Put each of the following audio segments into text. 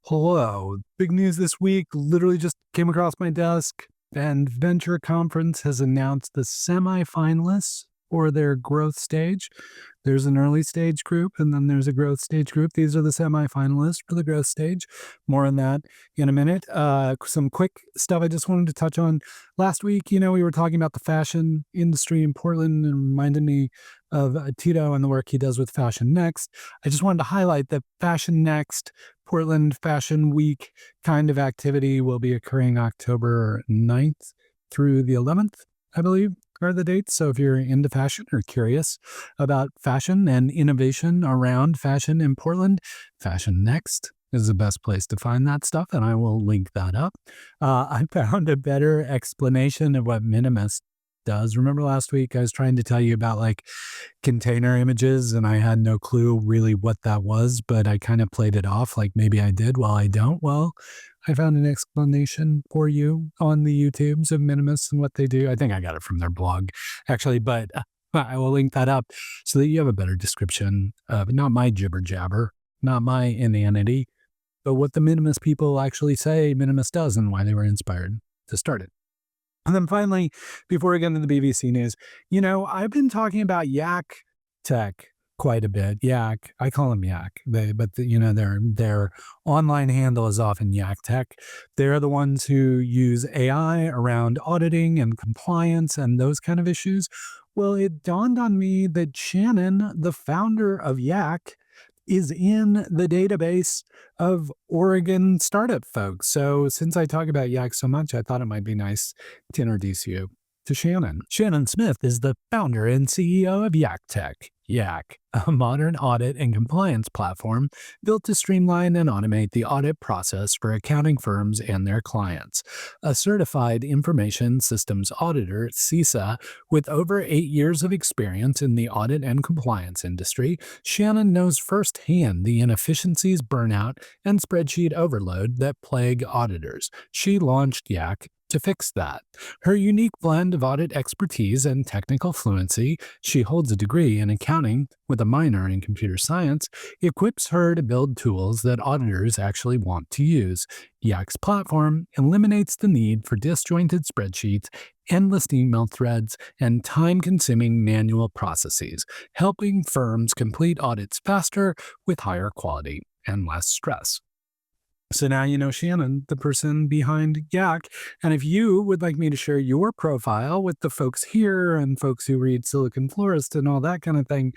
Hello. Big news this week. Literally just came across my desk, and Venture Conference has announced the semifinalists for their growth stage. There's an early stage group, and then there's a growth stage group. These are the semifinalists for the growth stage. More on that in a minute. Some quick stuff I just wanted to touch on. Last week, we were talking about the fashion industry in Portland, and reminded me of Tito and the work he does with Fashion Next. I just wanted to highlight that Fashion Next Portland Fashion Week kind of activity will be occurring October 9th through the 11th, I believe, are the dates. So if you're into fashion or curious about fashion and innovation around fashion in Portland, Fashion Next is the best place to find that stuff, and I will link that up. I found a better explanation of what Minimus does. Remember last week I was trying to tell you about container images, and I had no clue really what that was, but I kind of played it off like maybe I did. Well, I don't. Well, I found an explanation for you on the YouTubes of Minimus and what they do. I think I got it from their blog, actually, but I will link that up so that you have a better description of not my jibber jabber, not my inanity, but what the Minimus people actually say Minimus does and why they were inspired to start it. And then finally, before we get into the BVC news, I've been talking about Yak Tech quite a bit. Yak, I call them Yak, their online handle is often Yak Tech. They're the ones who use AI around auditing and compliance and those kind of issues. Well, it dawned on me that Shannon, the founder of Yak, is in the database of Oregon startup folks. So since I talk about Yak so much, I thought it might be nice to introduce you to Shannon. Shannon Smith is the founder and CEO of Yak Tech. Yak, a modern audit and compliance platform built to streamline and automate the audit process for accounting firms and their clients. A certified information systems auditor, CISA, with over 8 years of experience in the audit and compliance industry, Shannon knows firsthand the inefficiencies, burnout, and spreadsheet overload that plague auditors. She launched Yak to fix that. Her unique blend of audit expertise and technical fluency, she holds a degree in accounting with a minor in computer science, equips her to build tools that auditors actually want to use. Yak's platform eliminates the need for disjointed spreadsheets, endless email threads, and time-consuming manual processes, helping firms complete audits faster with higher quality and less stress. So now you know Shannon, the person behind Yak. And if you would like me to share your profile with the folks here and folks who read Silicon Florist and all that kind of thing,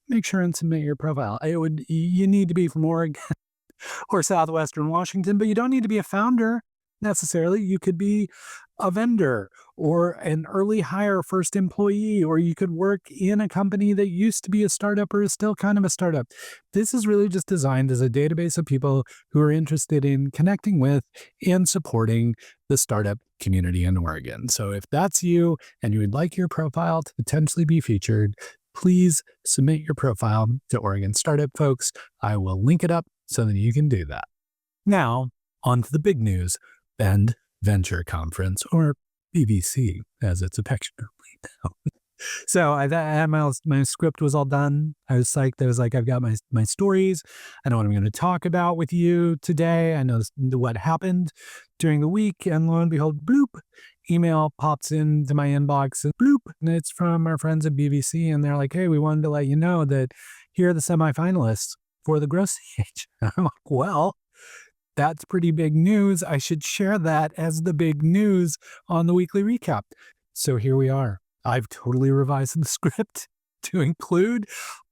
make sure and submit your profile. You need to be from Oregon or Southwestern Washington, but you don't need to be a founder necessarily. You could be a vendor or an early hire first employee, or you could work in a company that used to be a startup or is still kind of a startup. This is really just designed as a database of people who are interested in connecting with and supporting the startup community in Oregon. So if that's you and you would like your profile to potentially be featured, please submit your profile to Oregon Startup folks. I will link it up so that you can do that. Now, on to the big news. Bend Venture Conference, or BBC, as it's affectionately known. So I had my script was all done. I was psyched. I was like, I've got my stories. I know what I'm going to talk about with you today. I know what happened during the week. And lo and behold, bloop, email pops into my inbox. Bloop, and it's from our friends at BBC. And they're like, hey, we wanted to let you know that here are the semifinalists for the growth stage. I'm like, well, that's pretty big news. I should share that as the big news on the weekly recap. So here we are. I've totally revised the script to include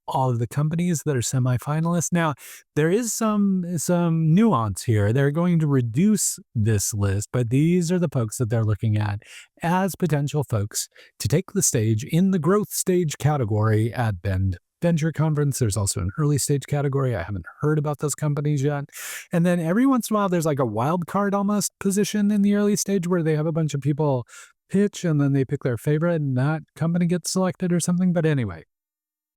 all of the companies that are semifinalists. Now, there is some nuance here. They're going to reduce this list, but these are the folks that they're looking at as potential folks to take the stage in the growth stage category at Bend Venture Conference. There's also an early stage category. I haven't heard about those companies yet. And then every once in a while, there's like a wild card almost position in the early stage where they have a bunch of people pitch and then they pick their favorite and that company gets selected or something. But anyway,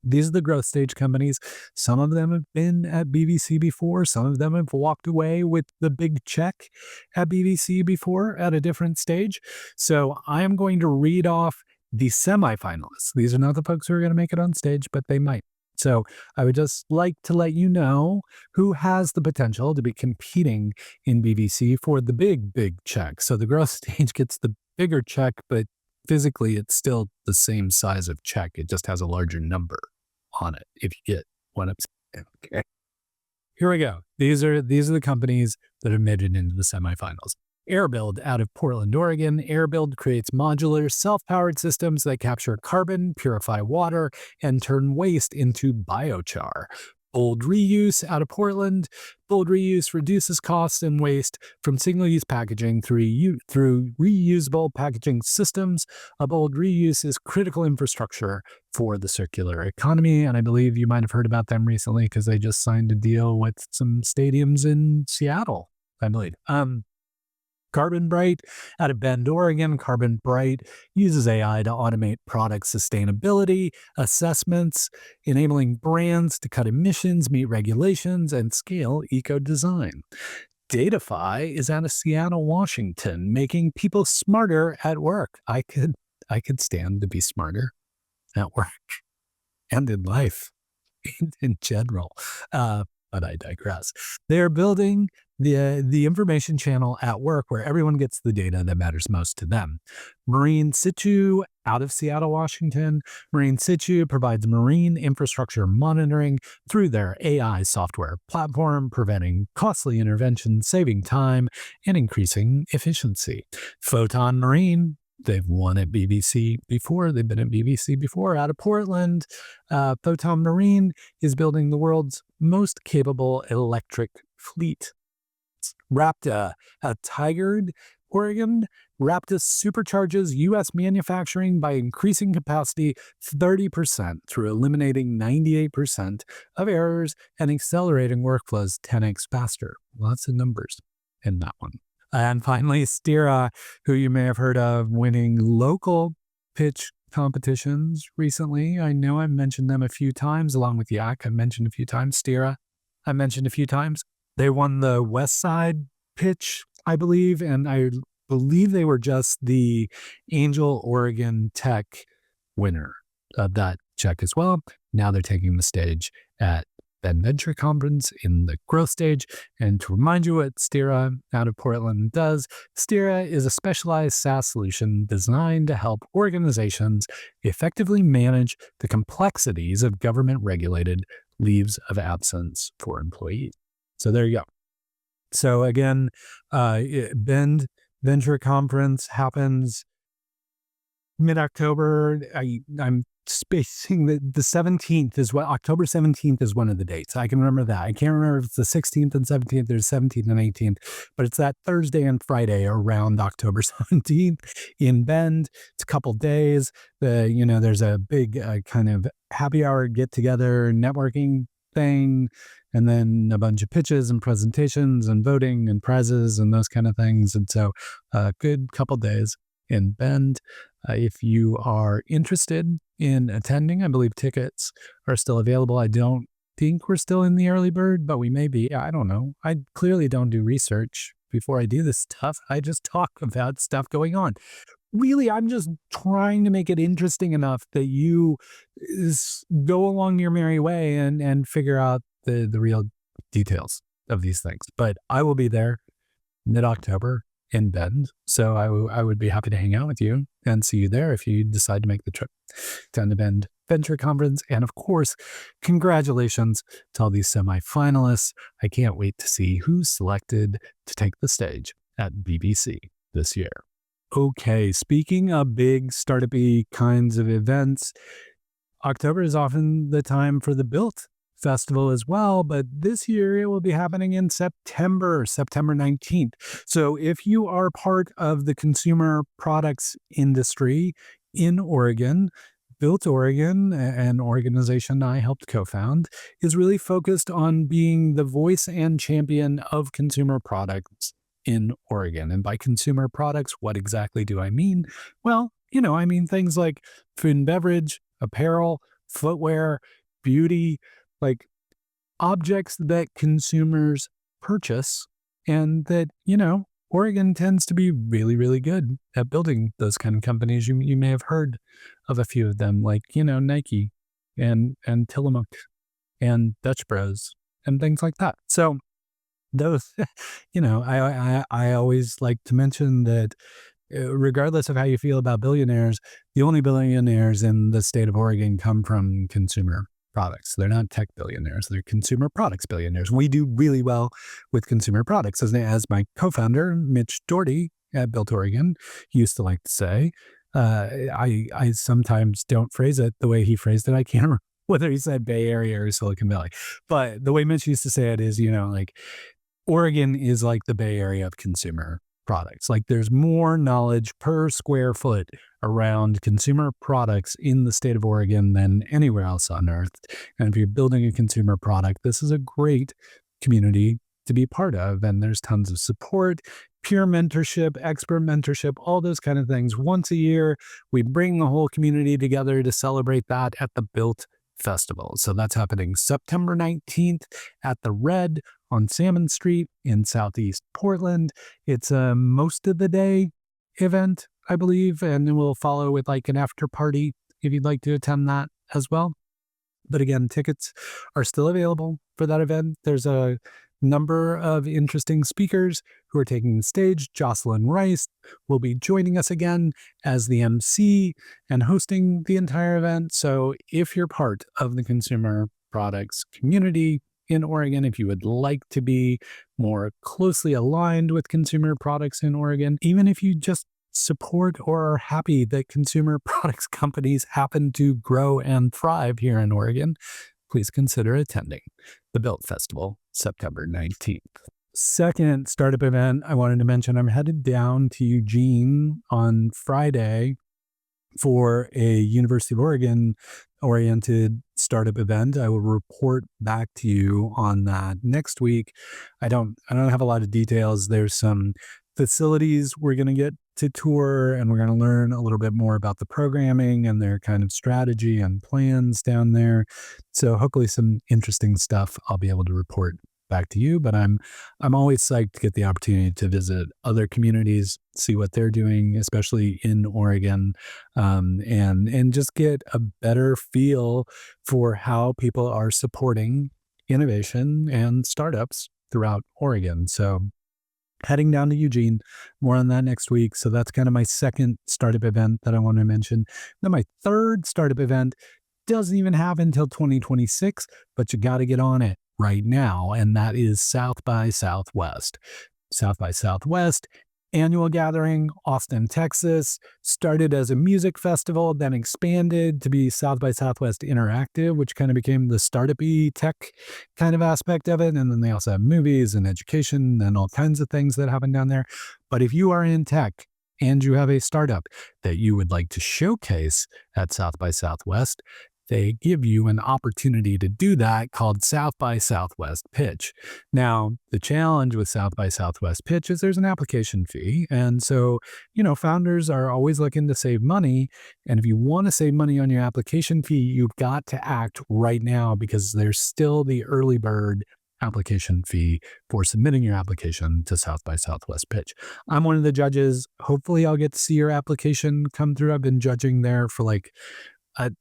these are the growth stage companies. Some of them have been at BBC before. Some of them have walked away with the big check at BBC before at a different stage. So I am going to read off the semifinalists. These are not the folks who are going to make it on stage, but they might. So I would just like to let you know who has the potential to be competing in BBC for the big check. So the growth stage gets the bigger check, but physically it's still the same size of check. It just has a larger number on it, if you get what I'm saying. Okay. Here we go. These are the companies that have made it into the semifinals. AirBuild out of Portland, Oregon. AirBuild creates modular, self-powered systems that capture carbon, purify water, and turn waste into biochar. Bold Reuse out of Portland. Bold Reuse reduces costs and waste from single-use packaging through reusable packaging systems. A Bold Reuse is critical infrastructure for the circular economy, and I believe you might have heard about them recently because they just signed a deal with some stadiums in Seattle, I believe. Carbon Bright out of Bend, Oregon. Carbon Bright uses AI to automate product sustainability assessments, enabling brands to cut emissions, meet regulations, and scale eco-design. Datafy is out of Seattle, Washington, making people smarter at work. I could stand to be smarter at work and in life in general. But I digress. They're building the information channel at work where everyone gets the data that matters most to them. Marine Situ out of Seattle, Washington. Marine Situ provides marine infrastructure monitoring through their AI software platform, preventing costly interventions, saving time, and increasing efficiency. Photon Marine, they've won at BBC before. They've been at BBC before out of Portland. Photon Marine is building the world's most capable electric fleet. Rapta, Tigard, Oregon. Rapta supercharges U.S. manufacturing by increasing capacity 30% through eliminating 98% of errors and accelerating workflows 10x faster. Lots of numbers in that one. And finally, Stira, who you may have heard of winning local pitch competitions recently. I know I mentioned them a few times, along with Yak. I mentioned a few times. Stira, I mentioned a few times. They won the West Side pitch, I believe, and I believe they were just the Angel Oregon Tech winner of that check as well. Now they're taking the stage at Bend Venture Conference in the growth stage. And to remind you what Stira out of Portland does, Stira is a specialized SaaS solution designed to help organizations effectively manage the complexities of government-regulated leaves of absence for employees. So there you go. So again, Bend Venture Conference happens mid-October. I'm spacing the 17th is what October 17th is one of the dates. I can remember that. I can't remember if it's the 16th and 17th or 17th and 18th, but it's that Thursday and Friday around October 17th in Bend. It's a couple days. There's a big kind of happy hour get together networking thing, and then a bunch of pitches and presentations and voting and prizes and those kind of things. And so a good couple days in Bend. If you are interested in attending, I believe tickets are still available. I don't think we're still in the early bird, but we may be. I don't know. I clearly don't do research before I do this stuff. I just talk about stuff going on. Really, I'm just trying to make it interesting enough that you go along your merry way and figure out the real details of these things. But I will be there mid-October in Bend. So I would be happy to hang out with you and see you there if you decide to make the trip down to Bend Venture Conference. And of course, congratulations to all these semifinalists. I can't wait to see who's selected to take the stage at BBC this year. Okay, speaking of big startup-y kinds of events, October is often the time for the Built Festival as well, but this year it will be happening in September 19th. So if you are part of the consumer products industry in Oregon, Built Oregon, an organization I helped co-found, is really focused on being the voice and champion of consumer products in Oregon. And by consumer products, what exactly do I mean? Well, I mean things like food and beverage, apparel, footwear, beauty, like objects that consumers purchase, and that, Oregon tends to be really, really good at building those kind of companies. You may have heard of a few of them, like, Nike and Tillamook and Dutch Bros and things like that. So those, I always like to mention that regardless of how you feel about billionaires, the only billionaires in the state of Oregon come from consumer products. They're not tech billionaires. They're consumer products billionaires. We do really well with consumer products. As my co-founder, Mitch Doherty at Built Oregon, used to like to say, I sometimes don't phrase it the way he phrased it. I can't remember whether he said Bay Area or Silicon Valley. But the way Mitch used to say it is, like Oregon is like the Bay Area of consumer products. Like there's more knowledge per square foot around consumer products in the state of Oregon than anywhere else on earth. And if you're building a consumer product, this is a great community to be part of. And there's tons of support, peer mentorship, expert mentorship, all those kind of things. Once a year, we bring the whole community together to celebrate that at the Built Festival. So that's happening September 19th at the Red on Salmon Street in Southeast Portland. It's a most of the day event, I believe, and then we'll follow with like an after party if you'd like to attend that as well. But again, tickets are still available for that event. There's a number of interesting speakers who are taking the stage. Jocelyn Rice will be joining us again as the MC and hosting the entire event. So if you're part of the consumer products community in Oregon, if you would like to be more closely aligned with consumer products in Oregon, even if you just support or are happy that consumer products companies happen to grow and thrive here in Oregon, please consider attending the Built Festival, September 19th. Second startup event I wanted to mention, I'm headed down to Eugene on Friday for a University of Oregon oriented startup event. I will report back to you on that next week. I don't have a lot of details. There's some facilities we're going to get to tour, and we're going to learn a little bit more about the programming and their kind of strategy and plans down there. So hopefully some interesting stuff I'll be able to report back to you, but I'm always psyched to get the opportunity to visit other communities, see what they're doing, especially in Oregon, and just get a better feel for how people are supporting innovation and startups throughout Oregon. So heading down to Eugene, more on that next week. So that's kind of my second startup event that I want to mention. Then my third startup event doesn't even have until 2026, but you got to get on it right now. And that is South by Southwest. South by Southwest annual gathering, Austin, Texas, started as a music festival, then expanded to be South by Southwest Interactive, which kind of became the startup-y tech kind of aspect of it. And then they also have movies and education and all kinds of things that happen down there. But if you are in tech and you have a startup that you would like to showcase at South by Southwest, they give you an opportunity to do that called South by Southwest Pitch. Now, the challenge with South by Southwest Pitch is there's an application fee. And so, founders are always looking to save money. And if you want to save money on your application fee, you've got to act right now because there's still the early bird application fee for submitting your application to South by Southwest Pitch. I'm one of the judges. Hopefully I'll get to see your application come through. I've been judging there for like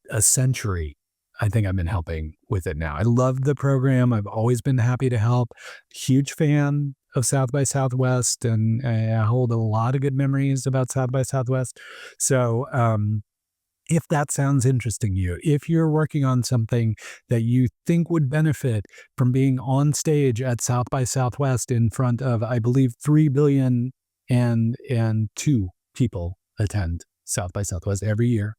a century. I think I've been helping with it now. I love the program. I've always been happy to help. Huge fan of South by Southwest, and I hold a lot of good memories about South by Southwest. So if that sounds interesting to you, if you're working on something that you think would benefit from being on stage at South by Southwest in front of, I believe, 3 billion and 2 people attend South by Southwest every year.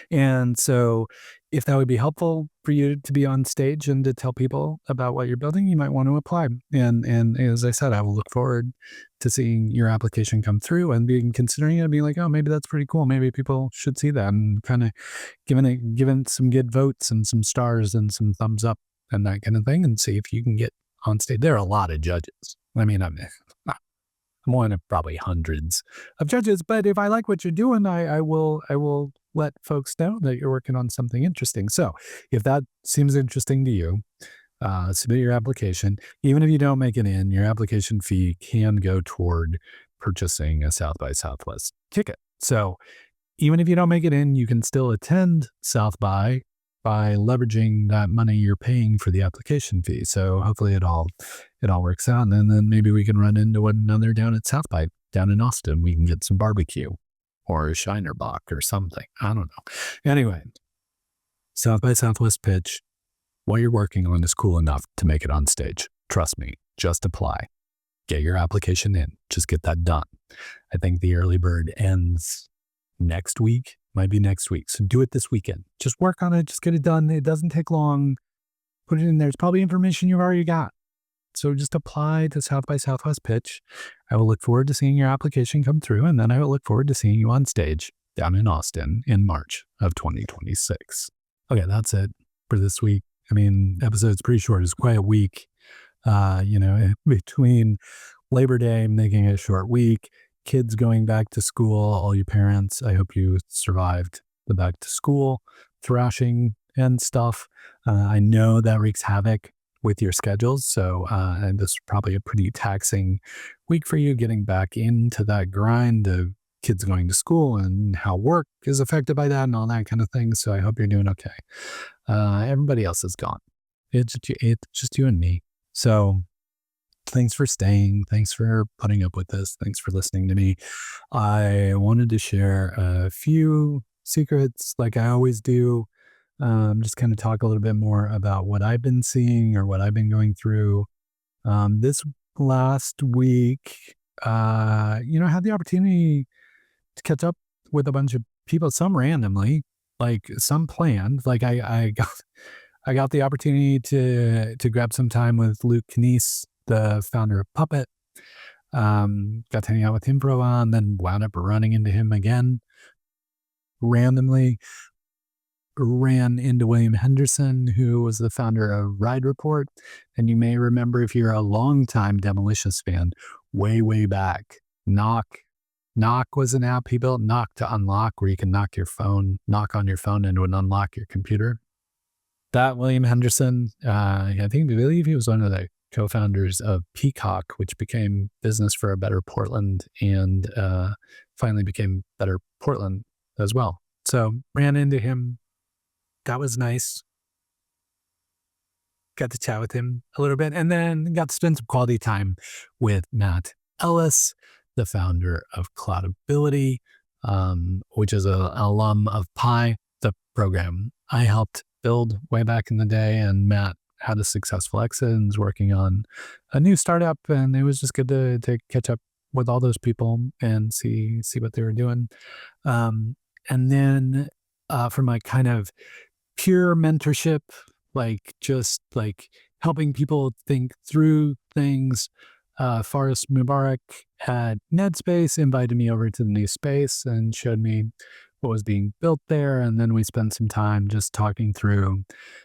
And so if that would be helpful for you to be on stage and to tell people about what you're building, you might want to apply. And as I said, I will look forward to seeing your application come through and considering it and being like, oh, maybe that's pretty cool. Maybe people should see that, and kind of giving some good votes and some stars and some thumbs up and that kind of thing, and see if you can get on stage. There are a lot of judges. I mean, I'm one of probably hundreds of judges, but if I like what you're doing, I will let folks know that you're working on something interesting. So if that seems interesting to you, submit your application. Even if you don't make it in, your application fee can go toward purchasing a South by Southwest ticket. So even if you don't make it in, you can still attend South by by leveraging that money you're paying for the application fee. So hopefully it all works out. And then maybe we can run into one another down at South by down in Austin. We can get some barbecue or a Shiner Bock or something. I don't know. Anyway, South by Southwest Pitch, what you're working on is cool enough to make it on stage. Trust me, just apply. Get your application in. Just get that done. I think the early bird ends next week. Might be next week. So do it this weekend. Just work on it. Just get it done. It doesn't take long. Put it in there. It's probably information you've already got. So just apply to South by Southwest Pitch. I will look forward to seeing your application come through, and then I will look forward to seeing you on stage down in Austin in March of 2026. Okay, that's it for this week. I mean, episode's pretty short. It's quite a week. Between Labor Day, making it a short week, kids going back to school, all you parents, I hope you survived the back to school thrashing and stuff. I know that wreaks havoc with your schedules. So and this is probably a pretty taxing week for you, getting back into that grind of kids going to school and how work is affected by that and all that kind of thing. So I hope you're doing okay. Everybody else is gone. It's just you and me. So thanks for staying. Thanks for putting up with this. Thanks for listening to me. I wanted to share a few secrets like I always do. Just kind of talk a little bit more about what I've been seeing or what I've been going through. This last week, I had the opportunity to catch up with a bunch of people, some randomly, like some planned. Like I got the opportunity to grab some time with Luke Knies, the founder of Puppet. Got to hang out with him for a while and then wound up running into him again. Randomly ran into William Henderson, who was the founder of Ride Report. And you may remember, if you're a longtime Demolicious fan, way back, Knock was an app he built, Knock to Unlock, where you can knock on your phone and it would unlock your computer. That William Henderson, I believe he was one of the co-founders of Peacock, which became Business for a Better Portland and finally became Better Portland as well. So ran into him. That was nice. Got to chat with him a little bit and then got to spend some quality time with Matt Ellis, the founder of Cloudability, which is an alum of Pi, the program I helped build way back in the day. And Matt had a successful exit and is working on a new startup. And it was just good to catch up with all those people and see what they were doing. And then for my kind of pure mentorship, just helping people think through things, Faris Mubarak at NetSpace invited me over to the new space and showed me what was being built there. And then we spent some time just talking through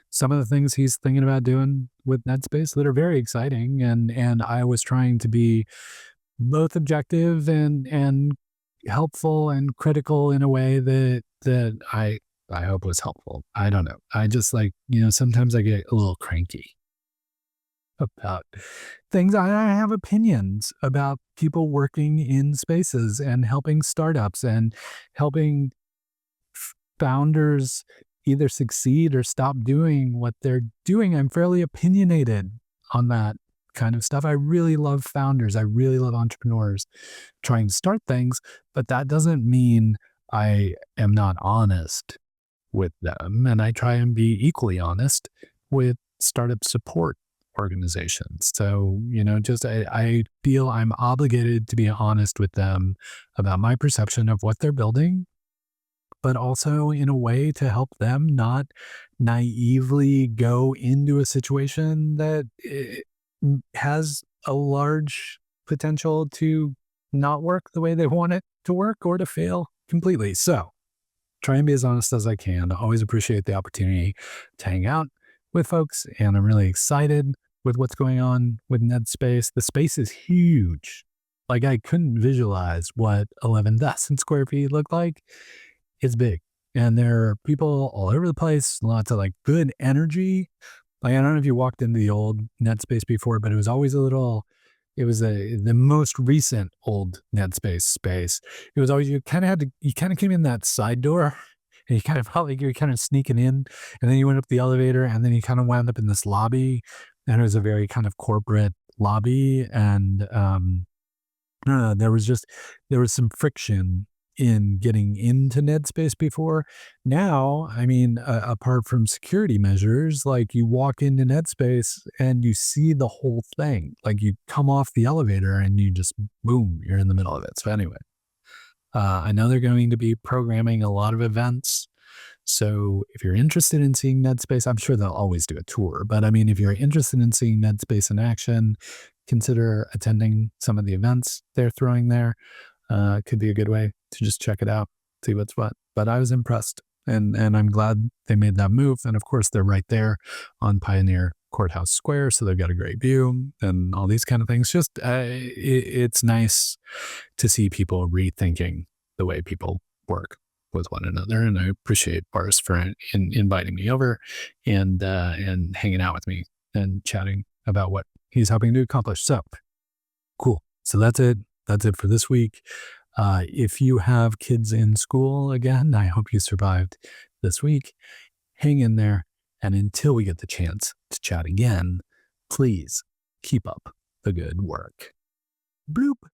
some of the things he's thinking about doing with NetSpace that are very exciting. And I was trying to be both objective and helpful and critical in a way that I hope was helpful. I don't know. I just sometimes I get a little cranky about things. I have opinions about people working in spaces and helping startups and helping founders either succeed or stop doing what they're doing. I'm fairly opinionated on that kind of stuff. I really love founders. I really love entrepreneurs trying to start things, but that doesn't mean I am not honest with them. And I try and be equally honest with startup support organizations. So, I feel I'm obligated to be honest with them about my perception of what they're building, but also in a way to help them not naively go into a situation that has a large potential to not work the way they want it to work or to fail completely. So try and be as honest as I can. I always appreciate the opportunity to hang out with folks, and I'm really excited with what's going on with NetSpace. The space is huge. I couldn't visualize what 11,000 square feet looked like. It's big, and there are people all over the place, lots of good energy. I don't know if you walked into the old NetSpace before, but it was always the most recent old NetSpace space. It was always, you kind of came in that side door and you kind of felt like you're kind of sneaking in, and then you went up the elevator, and then you kind of wound up in this lobby, and it was a very kind of corporate lobby, and there was some friction in getting into Netspace before. Now, I mean, apart from security measures, like you walk into Netspace and you see the whole thing. Like you come off the elevator and you just boom, you're in the middle of it. So anyway, I know they're going to be programming a lot of events. So if you're interested in seeing Netspace, I'm sure they'll always do a tour. But I mean, if you're interested in seeing Netspace in action, consider attending some of the events they're throwing there. Could be a good way to just check it out, see what's what. But I was impressed, and I'm glad they made that move. And of course, they're right there on Pioneer Courthouse Square, so they've got a great view and all these kind of things. Just it's nice to see people rethinking the way people work with one another, and I appreciate Boris for inviting me over and hanging out with me and chatting about what he's hoping to accomplish. So cool. So that's it. That's it for this week. If you have kids in school, again, I hope you survived this week. Hang in there. And until we get the chance to chat again, please keep up the good work. Bloop.